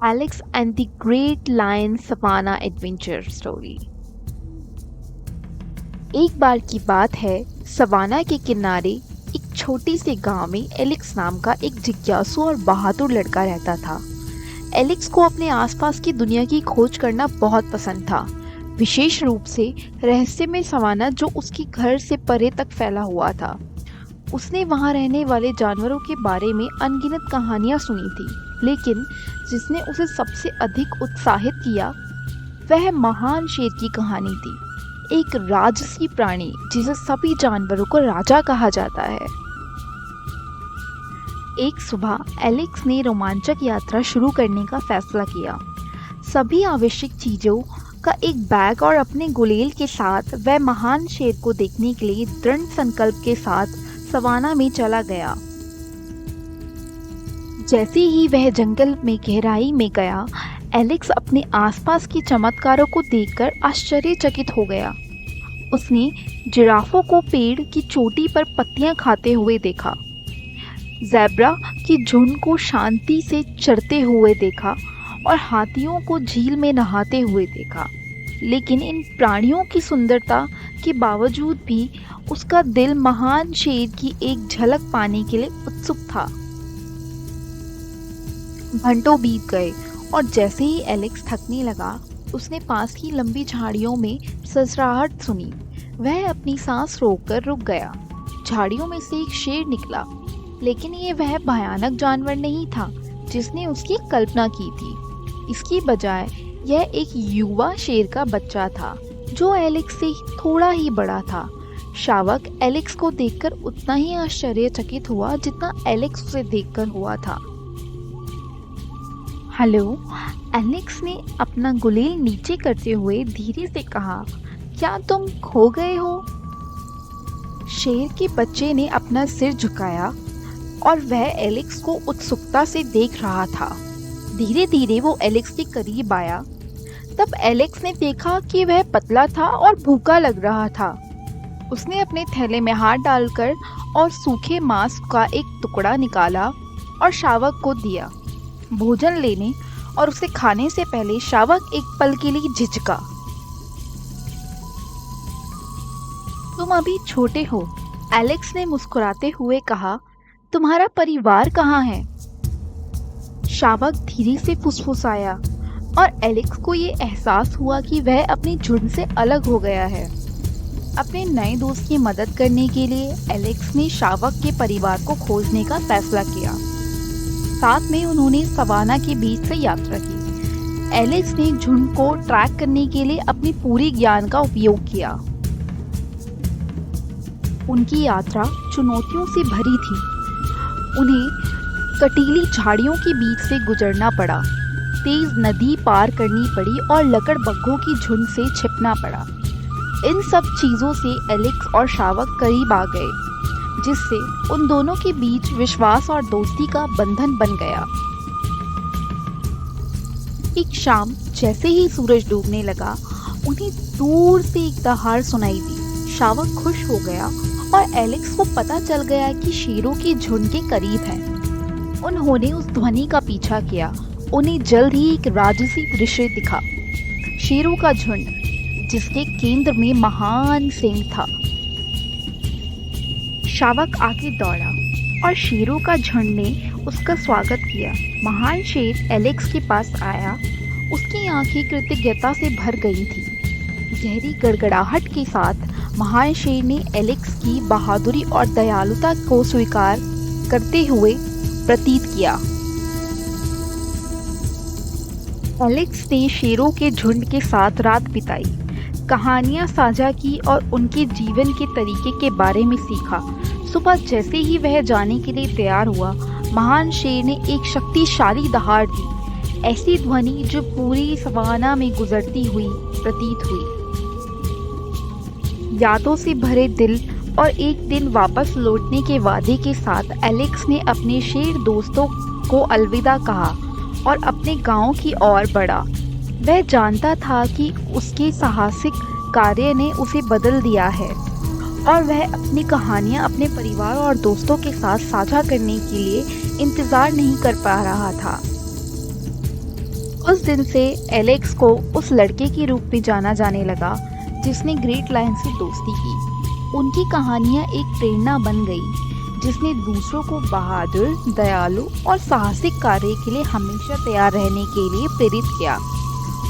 Alex and the Great Lion Savannah Adventure Story। एक बार की बात है, सवाना के किनारे एक छोटी से गांव में एलेक्स नाम का एक जिज्ञासु और बहादुर लड़का रहता था। एलेक्स को अपने आसपास की दुनिया की खोज करना बहुत पसंद था, विशेष रूप से रहस्यमय सवाना जो उसके घर से परे तक फैला हुआ था। उसने वहां रहने वाले जानवरों के बारे में अनगिनत कहानियां सुनी थी, लेकिन जिसने उसे सबसे अधिक उत्साहित किया वह महान शेर की कहानी थी। एक राजसी प्राणी जिसे सभी जानवरों को राजा कहा जाता है। एक सुबह एलेक्स ने रोमांचक यात्रा शुरू करने का फैसला किया। सभी आवश्यक चीजों का एक बैग और अपने गुलेल के साथ वह महान शेर को देखने के लिए दृढ़ संकल्प के साथ सवाना में चला गया। जैसे ही वह जंगल में गहराई में गया, एलेक्स अपने आसपास के चमत्कारों को देखकर आश्चर्यचकित हो गया। उसने जिराफों को पेड़ की चोटी पर पत्तियां खाते हुए देखा, ज़ेब्रा की झुंड को शांति से चरते हुए देखा और हाथियों को झील में नहाते हुए देखा। लेकिन इन प्राणियों की सुंदरता के बावजूद भी उसका दिल महान शेर की एक झलक पाने के लिए उत्सुक था। घंटों बीत गए और जैसे ही एलेक्स थकने लगा, उसने पास की लंबी झाड़ियों में ससराहट सुनी। वह अपनी सांस रोककर रुक गया। झाड़ियों में से एक शेर निकला, लेकिन ये वह भयानक जानवर नहीं था जिसने उसकी कल्पना की थी। इसकी बजाय यह एक युवा शेर का बच्चा था जो एलेक्स से थोड़ा ही बड़ा था। शावक एलेक्स को देखकर उतना ही आश्चर्यचकित हुआ जितना एलेक्स उसे देखकर हुआ था। हेलो, एलेक्स ने अपना गुलेल नीचे करते हुए धीरे से कहा, क्या तुम खो गए हो? शेर के बच्चे ने अपना सिर झुकाया और वह एलेक्स को उत्सुकता से देख रहा था। धीरे धीरे वो एलेक्स के करीब आया। तब एलेक्स ने देखा कि वह पतला था और भूखा लग रहा था। उसने अपने थैले में हाथ डालकर और सूखे मांस का एक टुकड़ा निकाला और शावक को दिया। भोजन लेने और उसे खाने से पहले शावक एक पल के लिए झिझका। तुम अभी छोटे हो, एलेक्स ने मुस्कुराते हुए कहा। तुम्हारा परिवार कहाँ है? शावक धीरे से फुसफुसाया और एलेक्स को ये एहसास हुआ कि वह अपनी झुंड से अलग हो गया है। अपने नए दोस्त की मदद करने के लिए एलेक्स ने शावक के परिवार को खोजने का फैसला किया। साथ में उन्होंने सवाना के बीच से यात्रा की। एलेक्स ने झुंड को ट्रैक करने के लिए अपनी पूरी ज्ञान का उपयोग किया। उनकी यात्रा चुनौतियों से भरी थी। उन्हें कटीली झाड़ियों के बीच से गुजरना पड़ा, तेज नदी पार करनी पड़ी और लकड़बग्घों की झुंड से छिपना पड़ा। इन सब चीजों से एलेक्स और शावक करीब आ गए, जिससे उन दोनों के बीच विश्वास और दोस्ती का बंधन बन गया। एक शाम जैसे ही सूरज डूबने लगा, उन्हें दूर से एक दहाड़ सुनाई दी। शावक खुश हो गया और एलेक्स को पता चल गया कि शेरों की झुंड के करीब है। उन्होंने उस ध्वनि का पीछा किया। उन्हें जल्द ही एक राजसी दृश्य दिखा। शेरों का झुंड जिसके केंद्र में महान सिंह था। शावक आगे दौड़ा और शेरों का झुंड ने उसका स्वागत किया। महान शेर एलेक्स के पास आया। उसकी आंखें कृतज्ञता से भर गई थी। गहरी गड़गड़ाहट के साथ महान शेर ने एलेक्स की बहादुरी और दयालुता को स्वीकार करते हुए प्रतीत किया। एलेक्स ने शेरों के झुंड के साथ रात बिताई, कहानियां साझा की और उनके जीवन के तरीके के बारे में सीखा। सुबह जैसे ही वह जाने के लिए तैयार हुआ, महान शेर ने एक शक्तिशाली दहाड़ दी, ऐसी ध्वनि जो पूरी सवाना में गुजरती हुई प्रतीत हुई। यादों से भरे दिल और एक दिन वापस लौटने के वादे के साथ एलेक्स ने अपने शेर दोस्तों को अलविदा कहा और अपने गांव की ओर बढ़ा। वह जानता था कि उसके साहसिक कार्य ने उसे बदल दिया है और वह अपनी कहानियां अपने परिवार और दोस्तों के साथ साझा करने के लिए इंतजार नहीं कर पा रहा था। उस दिन से एलेक्स को उस लड़के के रूप में जाना जाने लगा जिसने ग्रेट लायन से दोस्ती की। उनकी कहानियाँ एक प्रेरणा बन गई जिसने दूसरों को बहादुर, दयालु और साहसिक कार्य के लिए हमेशा तैयार रहने के लिए प्रेरित किया।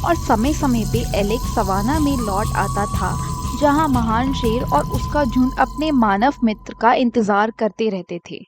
और समय समय पे एलेक्स सवाना में लौट आता था जहाँ महान शेर और उसका झुंड अपने मानव मित्र का इंतजार करते रहते थे।